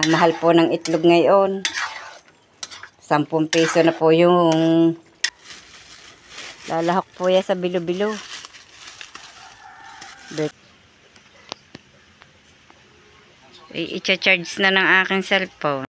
Ang mahal po ng itlog ngayon. 10 piso na po yung lalahok po yan sa bilo-bilo. I-charge na ng aking cellphone.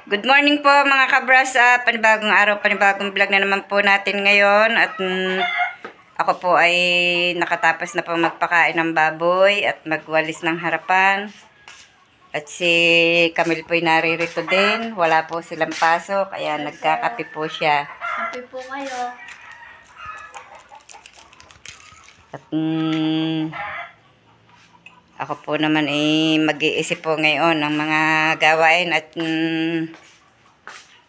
Good morning po mga kabras, panibagong araw, panibagong vlog na naman po natin ngayon at ako po ay nakatapos na po magpakain ng baboy at magwalis ng harapan at si Camille po ay naririto din, wala po silang pasok kaya nagkakape po siya. Kape po kayo. At ako po naman ay mag-iisip po ngayon ng mga gawain at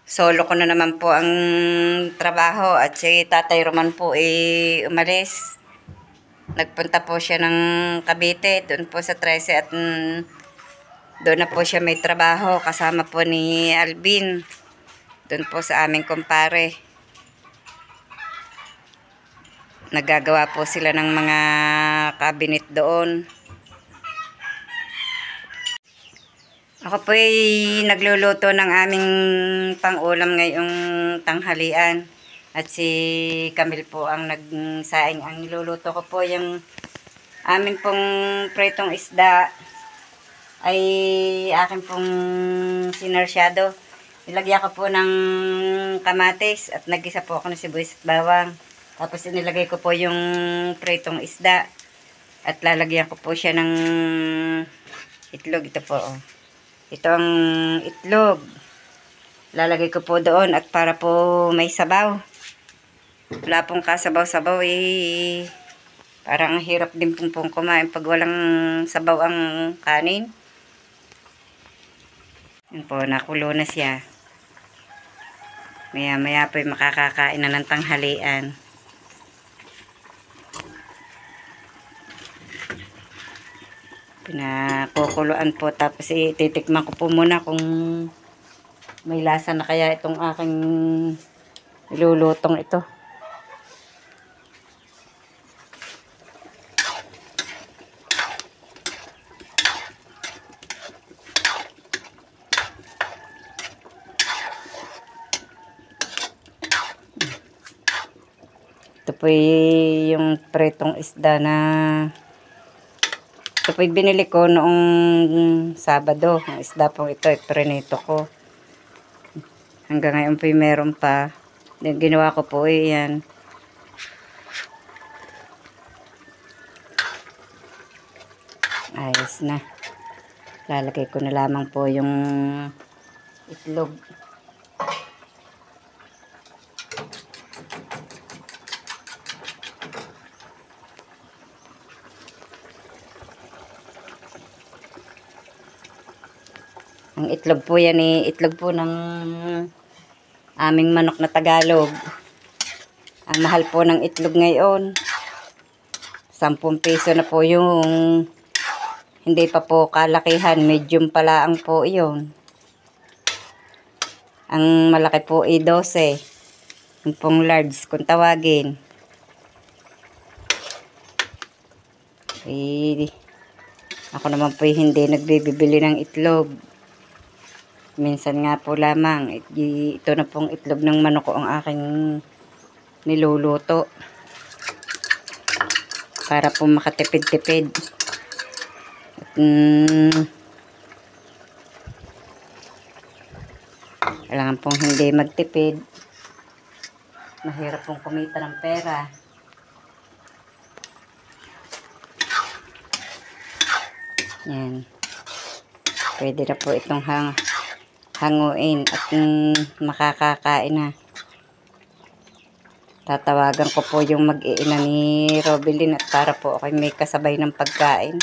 solo ko na naman po ang trabaho at si Tatay Roman po ay umalis. Nagpunta po siya ng Cavite, doon po sa 13 at doon na po siya may trabaho kasama po ni Alvin. Doon po sa aming kumpare. Nagagawa po sila ng mga cabinet doon. Ako po ay nagluluto ng aming pang-ulam ngayong tanghalian. At si Camille po ang nagsaing. Ang niluluto ko po yung amin pong pritong isda ay akin pong sinersyado. Nilagyan ko po ng kamatis at nagisa po ako ng sibuyas at bawang. Tapos inilagay ko po yung pritong isda at lalagyan ko po siya ng itlog. Ito po oh. Ito ang itlog. Lalagay ko po doon at para po may sabaw. Wala pong kasabaw-sabaw eh. Parang hirap din pong kumain pag walang sabaw ang kanin. Yan po, nakulo na siya. Maya-maya po makakakain na ng tanghalian. Pinakukuluan po tapos titikman ko po muna kung may lasa na kaya itong aking nilulutong ito. Ito po yung pritong isda na ito po binili ko noong Sabado. Ang isda po ito, prinito ko. Hanggang ngayon po meron pa. Ginawa ko po yan. Ayos na. Lalagay ko na lamang po yung itlog. Ang itlog po yan itlog po ng aming manok na Tagalog. Ang mahal po ng itlog ngayon. 10 piso na po yung hindi pa po kalakihan. Medium pala ang po yun. Ang malaki po 12. Yung pong large kung tawagin. Ako naman po hindi nagbibili ng itlog. Minsan nga po lamang, ito na pong itlog ng manok ko ang aking niluluto. Para po makatipid-tipid. Kailangan pong hindi magtipid. Mahirap pong kumita ng pera. Yan. Pwede na po itong hanguin at makakakain na. Tatawagan ko po yung mag-iina ni Robilyn at para po ako may kasabay ng pagkain.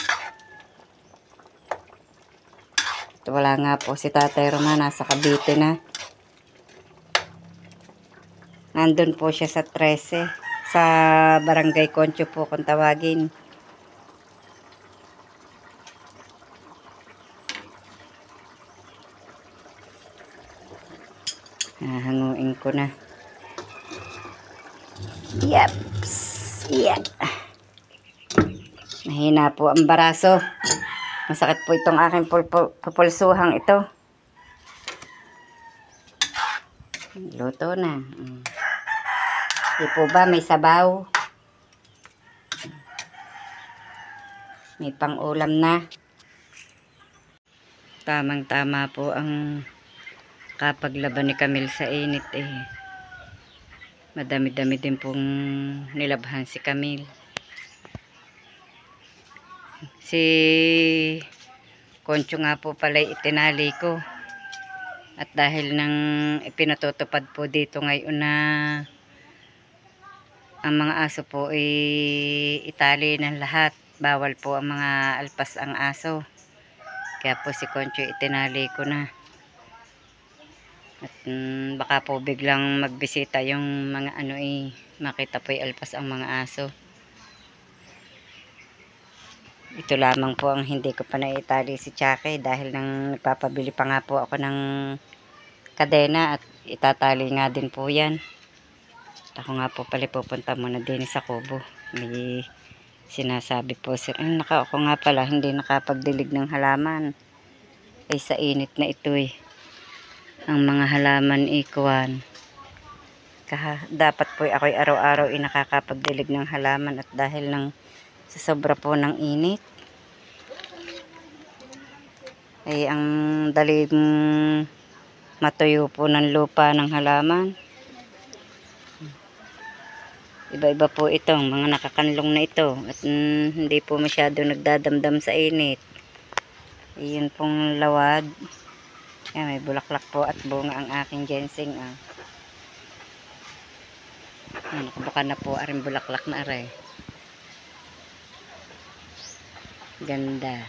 At wala nga po si Tatay Roman, nasa Cavite na. Nandun po siya sa 13, sa Barangay Concho po kung tawagin. Hanguin ko na. Yaps. Yeah. Mahina po ang baraso. Masakit po itong aking pupulsuhang ito. Luto na. Di po ba may sabaw? May pang-ulam na. Tamang-tama po ang kapaglaban ni Camille sa init eh. Madami-dami din pong nilabhan si Camille. Si Concho nga po pala itinali ko. At dahil nang ipinatutupad po dito ngayon na ang mga aso po ay itali ng lahat. Bawal po ang mga alpas ang aso. Kaya po si Concho itinali ko na. At baka po biglang magbisita yung mga ano makita po yung alpas ang mga aso. Ito lamang po ang hindi ko pa naitali si Chucky dahil nang nagpapabili pa nga po ako ng kadena at itatali nga din po yan. At ako nga po pala pupunta muna din sa kubo. May sinasabi po sir. Ako nga pala hindi nakapagdilig ng halaman. Ay sa init na ito eh. Ang mga halaman ikuan. Dapat po ako'y araw-araw nakakapagdilig ng halaman at dahil ng sa sobra po ng init ay ang daling matuyo po ng lupa ng halaman. Iba-iba po itong mga nakakanlong na ito at hindi po masyado nagdadamdam sa init. Iyon pong lawad. Yan, may bulaklak po at bunga ang aking ginseng. Nakabuka na po aring bulaklak na aray. Ganda.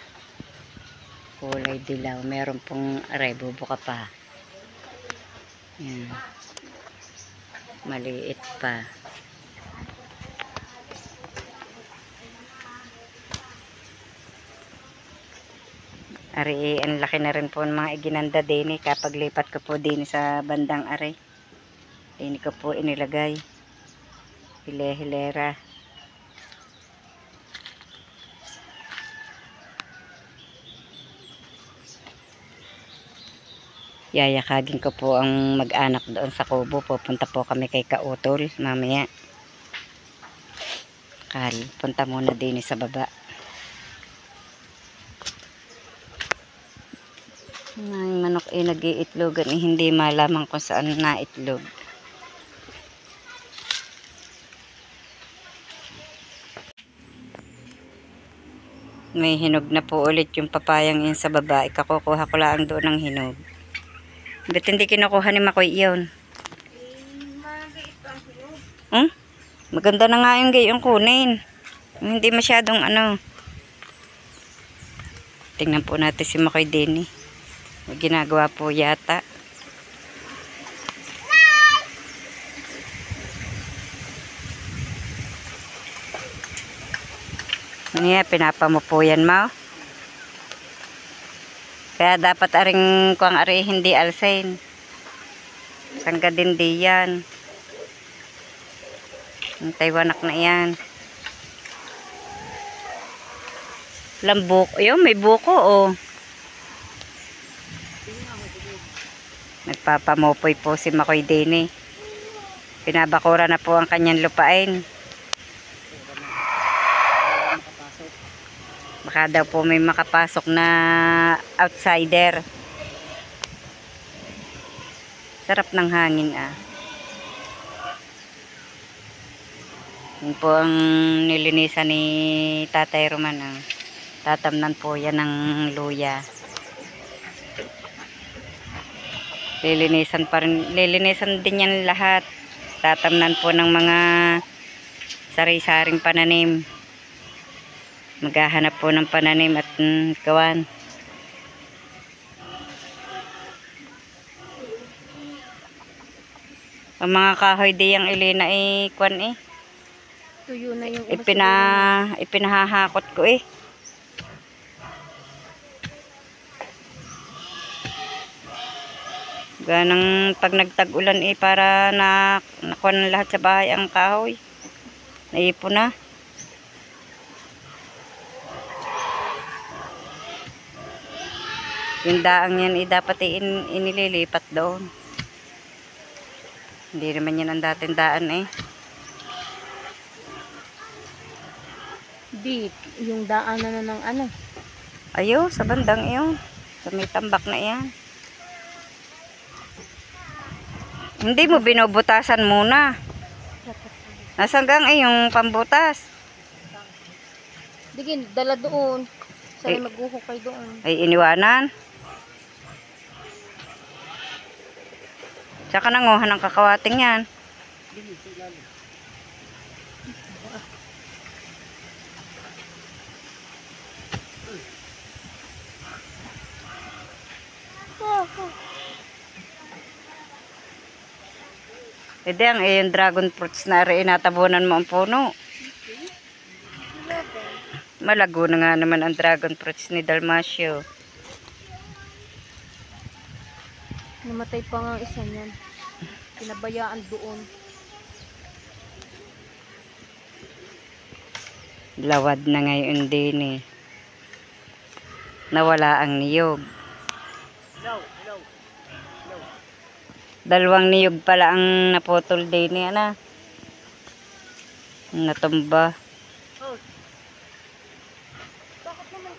Kulay dilaw. Meron pong aray, bubuka pa. Yan. Maliit pa. Ari, ang laki na rin po ng mga iginanda din kapag lipat ko po din sa bandang ari. Din ko po inilagay. Hile-hilera. Yayakagin ko po ang mag-anak doon sa kubo. Pupunta po kami kay Kautol mamaya. Punta muna din sa baba. Ang manok nag-iitlogan hindi malaman kung saan naitlog. May hinog na po ulit yung papayang yun sa baba. Ikakukuha ko lang doon ng hinog. Ba't hindi kinukuha ni Makoy yun? Maganda na nga yung gayong kunin. Hindi masyadong ano. Tingnan po natin si Makoy din eh. May ginagawa po yata. Niya, pinapamo po yan mo. Kaya dapat aring kuang ari hindi alsain. Sangga din di yan. Ang taywanak na yan. Lambok. Ayun, may buko oh. Nagpapamopoy po si Makoy din eh. Pinabakura na po ang kanyang lupain. Baka daw po may makapasok na outsider. Sarap ng hangin ah. Yun po ang nilinisan ni Tatay Roman ah. Tatamnan po yan ng luya. Lilinisan din yan lahat. Tatamnan po ng mga sari-saring pananim. Maghahanap po ng pananim at kawan. Ang mga kahoy diyang ilina kwan eh. Tuyo na yung ipinahahakot ko eh. Ganang pag nagtag-ulan para nakuha ng lahat sa bahay ang kahoy. Naipon na. Yung daang yan dapat inililipat doon. Hindi naman yan ang dating daan Di, yung daanan na ng ano. Ayo, sa bandang iyon. Sa may tambak na yan. Hindi mo binubutasan muna. Nasaan gang yung pambutas? Digin, dala doon. Sana Eh, maghuhukay doon. Ay iniwanan. Tsaka nanguhan ng kakawating yan. Pwede yung dragon fruits na rin natabunan mo ang puno. Malago na nga naman ang dragon fruits ni Dalmasio. Namatay pa nga isa niyan. Pinabayaan doon. Lawad na ngayon din Nawala ang niyog. Dalawang niyog pala ang naputol din natumba. Bakit naman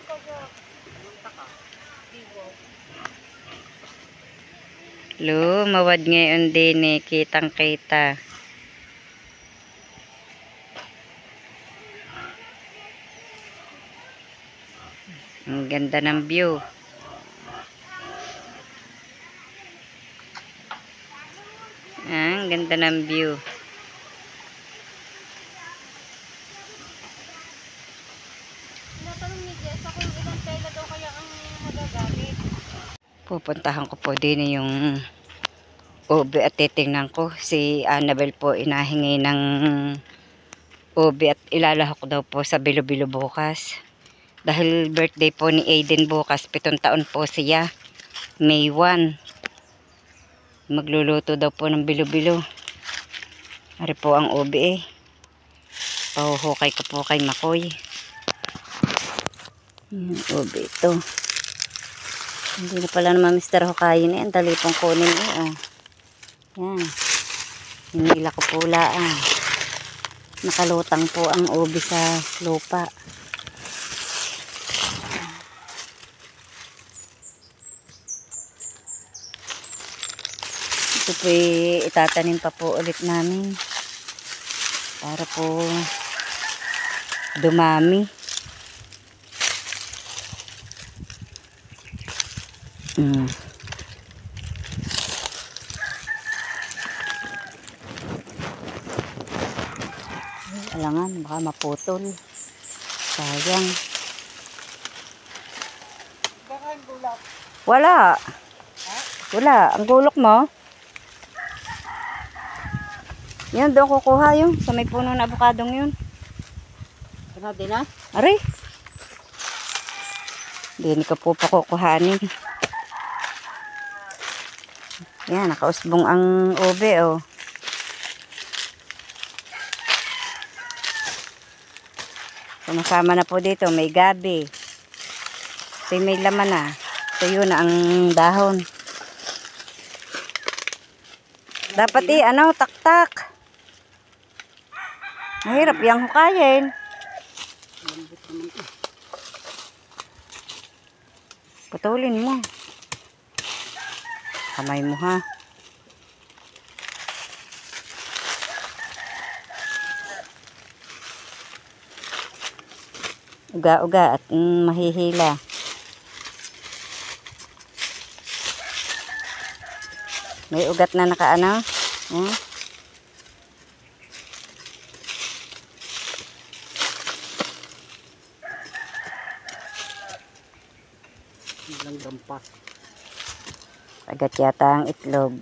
Lumawad ngayon din kitang kita. Ang ganda ng view. Ang ganda ng view. Tinatanong ni Jessa kung ilang tela daw kaya ang magagamit. Pupuntahan ko po din yung ube at titingnan ko. Si Annabel po inahingi ng ube at ilalahok daw po sa Bilo-Bilo bukas. Dahil birthday po ni Aiden bukas, 7 taon po siya. May 1. Magluluto daw po ng bilo-bilo. Ari po ang ube Pahuhukay ko po kay Makoy. Yan, ube ito. Hindi na pala naman Mr. Hukayin Ang dali pong kunin Yan. Hinila ko po laan. Nakalutang po ang ube sa lupa. Ito po itatanim pa po ulit namin para po dumami. Alangan, baka maputol. Sayang. Wala. Wala. Ang gulok mo? Yan, doon kukuha yung sa may puno na abukadong yun. Ano din na? Aray. Hindi ka po pa kukuhanin. Yan, nakausbong ang ube Sumasama na po dito, may gabi. Ito may laman na. Ito yun ang dahon. Dapat taktak. Mahirap yung hukayin. Putulin mo. Kamay mo ha. Uga-uga at mahihila. May ugat na nakaano. Ilang dampas. Agat yata ang itlog.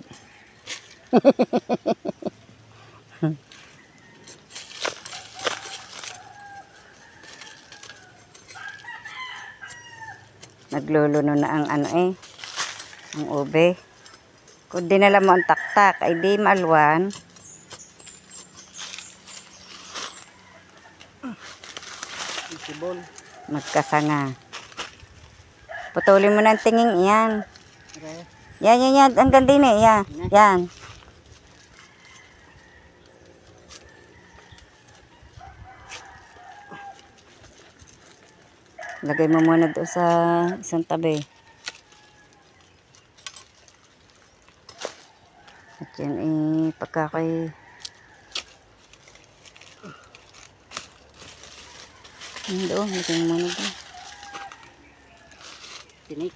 Nagluluno na ang ang ube. Kung dinala mo ang taktak, ay di maalwan. Isibol. Magkasanga. Putulin mo ng tingin yan. Re. Yan. Ang ganda din eh. Yan. Lagay mo muna doon sa isang tabi. At yan eh, pagkakay... Doon, lagay mo muna doon. Tinik.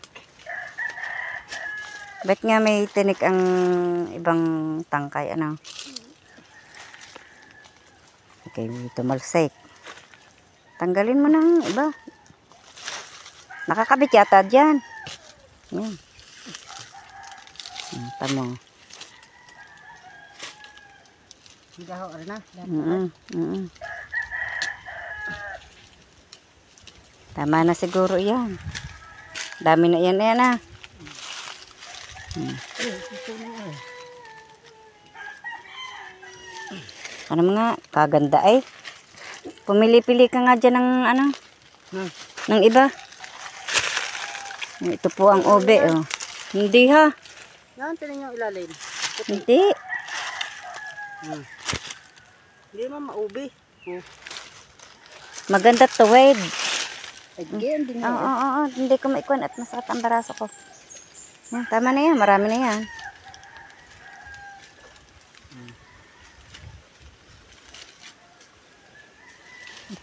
Ba't nga may tinik ang ibang tangkay, ano? Okay, tumalsik. Tanggalin mo ng iba. Nakakabit yata dyan. Yan. Tamo. Hindi ako, na. Tama na siguro yan. Dami na yan ah. Ano mga kaganda ay. Pumili-pili ka nga dyan ng ano. Ng iba. Ito po ang ube oh. Hindi ha. Yan, tinan yung ilalim. Hindi. Hindi man maubi. Maganda tuwid. Ay, ganyan din Oo. Hindi ko maikuan at masakit ang baraso ko. Yan, tama na yan. Marami na yan.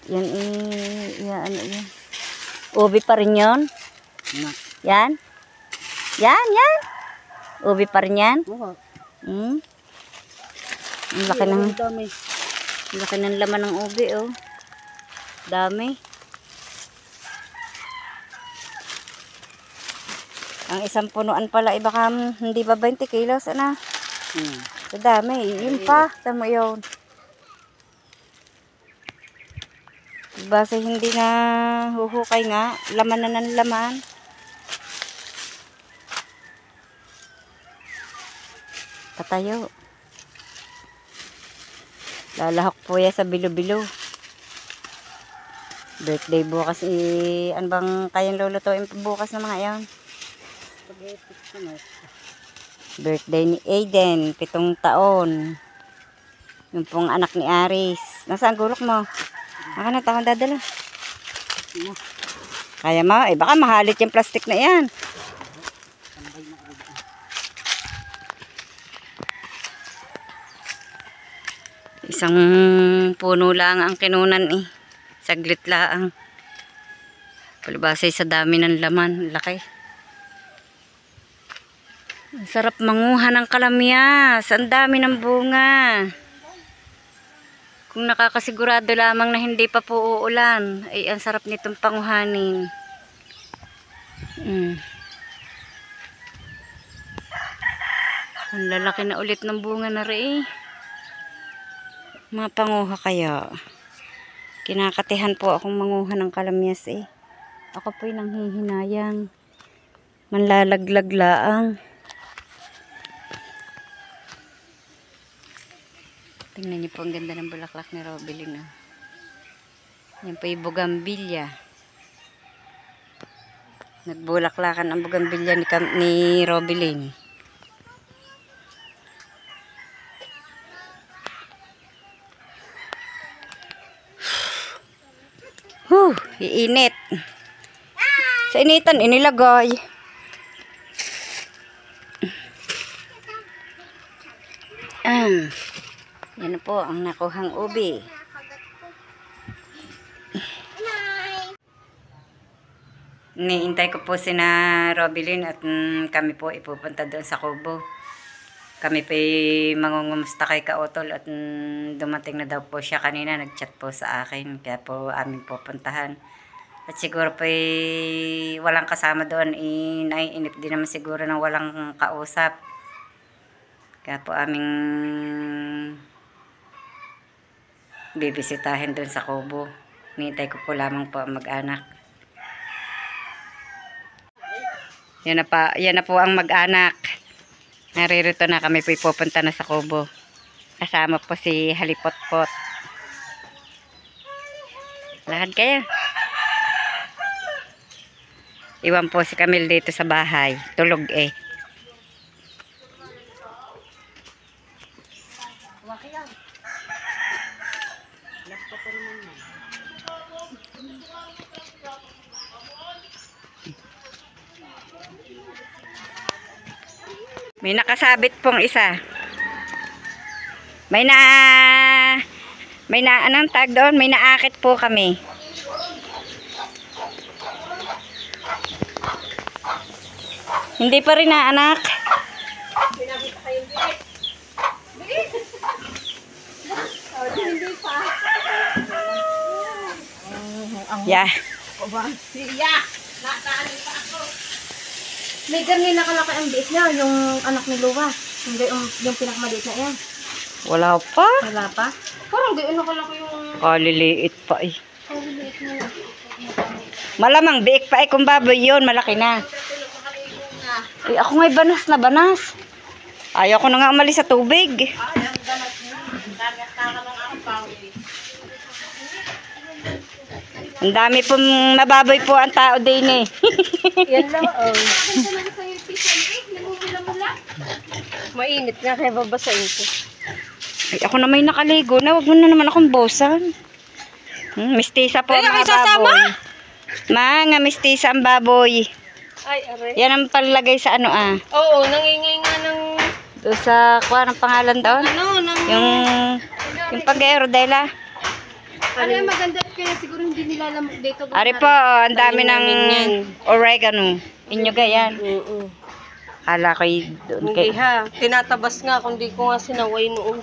Yan ano yan. Ubi pa rin yun. Yan. Ubi pa rin yan. Oo. Ang laki ng... Dami. Ang laki ng laman ng ubi, oh. Dami. Ang isang punuan pala, iba ka hindi ba 20 kilos, ano? So, dami. Yun pa. Tama yun. Base hindi na huhukay nga. Laman na ng laman. Patayo. Lalahok po yan sa bilo-bilo. Birthday bukas ano bang kayang lulutuin bukas ng mga yan? Birthday ni Aiden, 7 taon. Yung pong anak ni Aris. Nasaan gulok mo? Aka na takong dadala. Kaya mo, baka mahalit yung plastic na yan. Isang puno lang ang kinunan eh. Saglit lang. Palibasay sa dami ng laman. Laki. Ang sarap manguha ng kalamyas. Ang dami ng bunga. Kung nakakasigurado lamang na hindi pa po uulan, ay ang sarap nitong panguhanin. Ang lalaki na ulit ng bunga na rin. Mapanguha kaya. Kinakatihan po akong manguha ng kalamyas eh. Ako po'y nanghihinayang. Manlalaglag laang. Tingnan niyo po ang ganda ng bulaklak ni Robilin. Yan po yung bugambilya. Nagbulaklakan ang bugambilya ni Robilin. Iinit. Sa initan, inilagay. Yan na po ang nakuhang ubi. Niintay ko po sina Robilin at kami po ipupunta doon sa Kubo. Kami po mangungumusta kay Kaotol at dumating na daw po siya kanina. Nag-chat po sa akin. Kaya po aming pupuntahan. At siguro po walang kasama doon. Naiinip din naman siguro na walang kausap. Kaya po aming bibisitahin doon sa Kubo. Nintay ko po lamang po ang mag-anak. Yan na po ang mag-anak. Naririto na kami po pupunta na sa Kubo. Kasama po si Halipotpot. Lakad kayo. Iwan po si Camille dito sa bahay. Tulog eh. May nakasabit pong isa. May anong tag doon? May naakit po kami. Hindi pa rin na anak. Yeah. May ganyan nakalaki ang biis niya, yung anak ni Luwa. Yung pinakamaliit na yan. Wala pa. Wala pa? Parang gayon nakalaki yung... Kaliliit pa eh. Kaliliit na. Malamang biik pa eh. Kung baboy yun, malaki na. Eh, ako nga'y banas na banas. Ayaw ko na nga umalis sa tubig. Ang dami pong mababoy po ang tao din eh. Yan lang, oh. Mainit nga, kaya babasain ko. Ay, ako na may nakaligo na. Huwag mo na naman akong bosan. Mistisa po ang mga baboy. Mga mistisa ang baboy. Ay, aray. Yan ang palagay sa ano ah. Oo, nangingay nga ng... Doon sa, kuha ng pangalan doon. Ano, ng... Yung pag-aerodela. Ano yung maganda kaya siguro hindi nilalamog dito. Ari po, ang dami ng oregano. Inyo yan. Oo. Kala ko doon Hindi kay... ha, tinatabas nga kung di ko nga sinaway noon.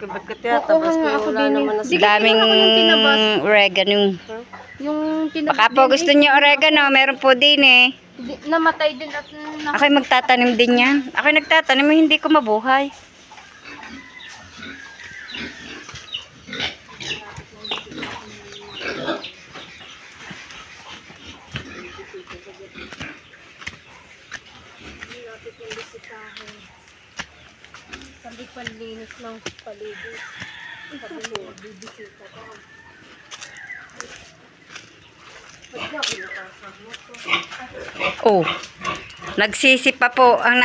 Ba't ka tinatabas mo wala naman na Daming oregano. yung tinabas. Baka po gusto niyo oregano, meron po din eh. Namatay din at Ako'y magtatanim din yan. Ako'y nagtatanim, hindi ko mabuhay. sabi panlinis ng paligid. Sabi mo, bibisita ka. Oh, nagsisi pa po ang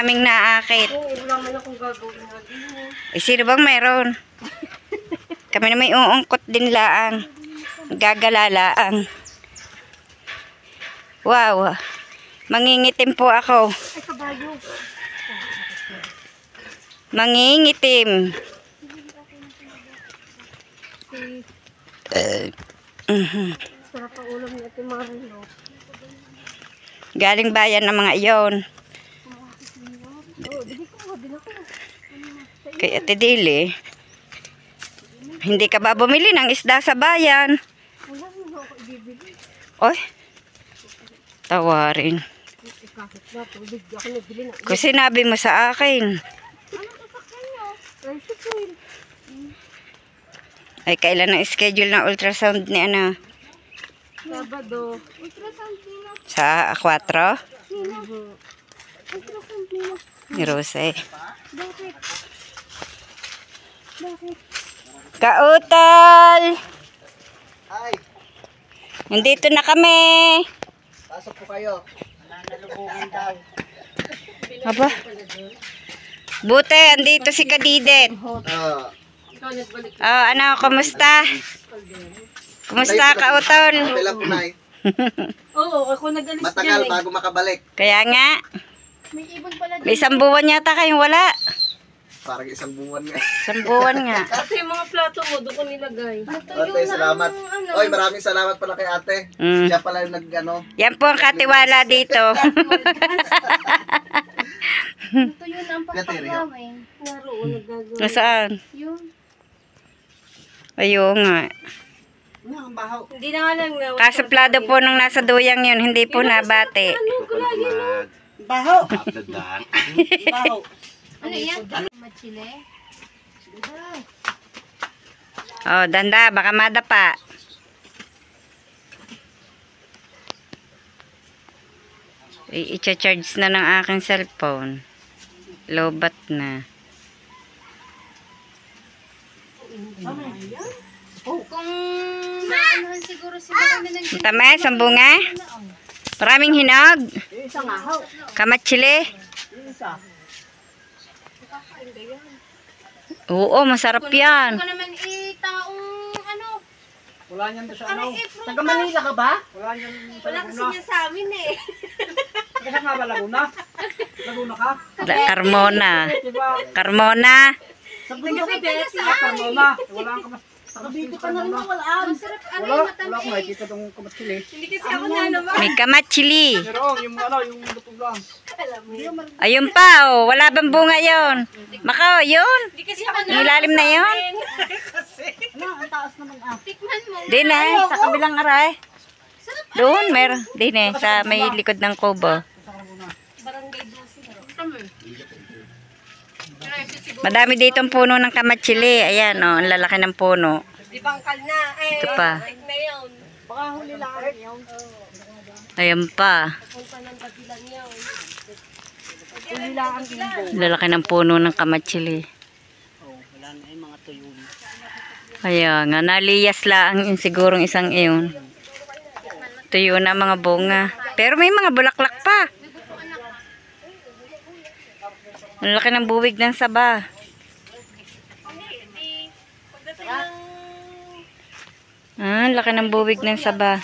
aming naakit. Oo, wala man akong gagawin na din. Eh, sino bang mayroon? Kami na may uungkot din laang. Gagalalaang. Wow. Mangingitim po ako. Ay, kabayo. Mangingitim. Sarap ang ulam ni Ate Marilo. Galing bayan ng mga iyon. Oo, hindi ko din ako. Kay Ate Dili. Hindi ka ba bumili ng isda sa bayan? Wala mo ako ibibili. Oy. Tawarin. Kahit na, tubig. Ako nagbili na. Kung sinabi mo sa akin. Anong sasakyan nyo? Tricycle. Ay, kailan ang schedule ng ultrasound ni ano? Sabado. Ultrasound nila. Sa 4? Nila. Ultrasound nila. Ni Rose. Bakit? Bakit? Kautol! Ay, Nandito na kami. pasok po kayo. Nananalubungin daw. Aba. Buti, andito si Kadidet. Ikaw nagbalik. Oh, ano, kumusta? Kumusta, Kautol? Pila po na Oo, ako nag-alis Matagal dyan. bago makabalik. Kaya nga, May ibon pala may dyan. 1 buwan yata kayong wala. Parang isang buwan nga. 1 buwan nga. Ate, yung mga plato mo, doon ko nilagay. Ate, salamat. Oy, maraming salamat pala kay ate. Mm. Siya pala yung nag-ano. Yan po ang katiwala dito. Ito yun ang Katiri. pagpapawin. Naroon, naggagawin. Nasaan? Yun. Ayun nga. Ang bahaw. Hindi na nga lang na. Kasuplado po nung nasa duyang yun, hindi po nabate. Ano ko lagi no? Bahaw. Bahaw. Ano yan? Machile? Oh, danda, baka madapa. I-charge na ng aking cellphone. Lobat na. Kung maanohan siguro sila kami ng Ang tamis, ang bunga. Maraming hinog. Isa nga ho. Kamatsili. Isa. Oo, masarap yan. ko naman taong ano. Wala niyan doon sa ano. frutas. Taga Manila ka ba? Wala niyan sa Wala kasi Laguna. niya sa amin eh. Kaya nga ba Laguna? Laguna ka? Carmona. Diba? Carmona. Sa bundok ka din. Carmona. Wala kang kamas. Taga dito ka na rin walaan. Masarap ano Wala. yung Wala matamis. akong nakikita itong kamatsili. Hindi kasi ako na naman. May kamatsili. Pero yung ano, yung lutong lang. Ayun pa, oh. Wala bang bunga yon? Makaw, yun. Hindi kasi ako Yung ilalim na yun. Ano, ang taas naman ah. Tikman mo. Din eh, sa kabilang aray. Doon, meron. Din eh, sa may likod ng kubo. Barangay 12. Madami ditong puno ng kamatsili. Ayan, oh, ang lalaki ng puno. Di bangkal na. Eh, Ito pa. bangkal na yun. Baka huli lang rin yun. Ayan pa. Punta ng Dagilan yun. Huli lang ang imbo. Ang lalaki ng puno ng kamatsili. Oh, wala na yung mga tuyo. Kaya nga, naliyas lang yung sigurong isang iyon. Tuyo na mga bunga. Pero may mga bulaklak pa. Ang laki ng buwig ng saba. Ang laki ng buwig ng saba.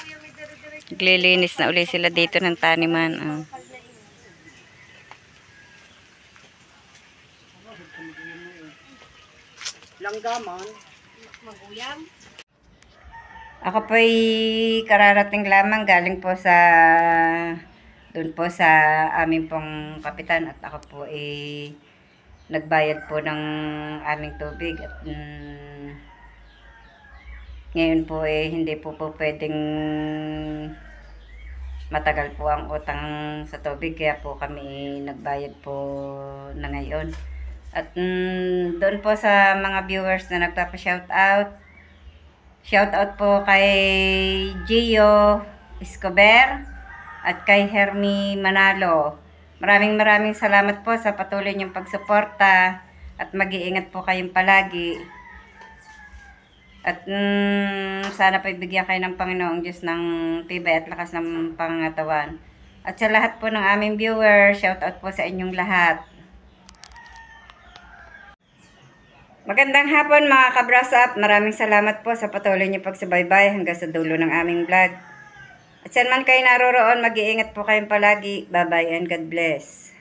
Naglilinis na uli sila dito ng taniman. Ah. Langgaman. Ako po'y kararating lamang galing po sa doon po sa aming pong kapitan at ako po ay nagbayad po ng aming tubig at ngayon po hindi po pwedeng matagal po ang utang sa tubig kaya po kami nagbayad po na ngayon. At doon po sa mga viewers na nagpapa-shoutout, shoutout po kay Gio Escobar at kay Hermie Manalo. Maraming salamat po sa patuloy niyong pagsuporta at mag-iingat po kayong palagi. At sana po ibigyan kayo ng Panginoong Diyos ng tibay at lakas ng pangangatawan. At sa lahat po ng aming viewers, shoutout po sa inyong lahat. Magandang hapon mga ka-browse-up. Maraming salamat po sa patuloy niyo pagsubaybay hanggang sa dulo ng aming vlog. At saan man kayo naroroon, mag-iingat po kayong palagi. Bye-bye and God bless.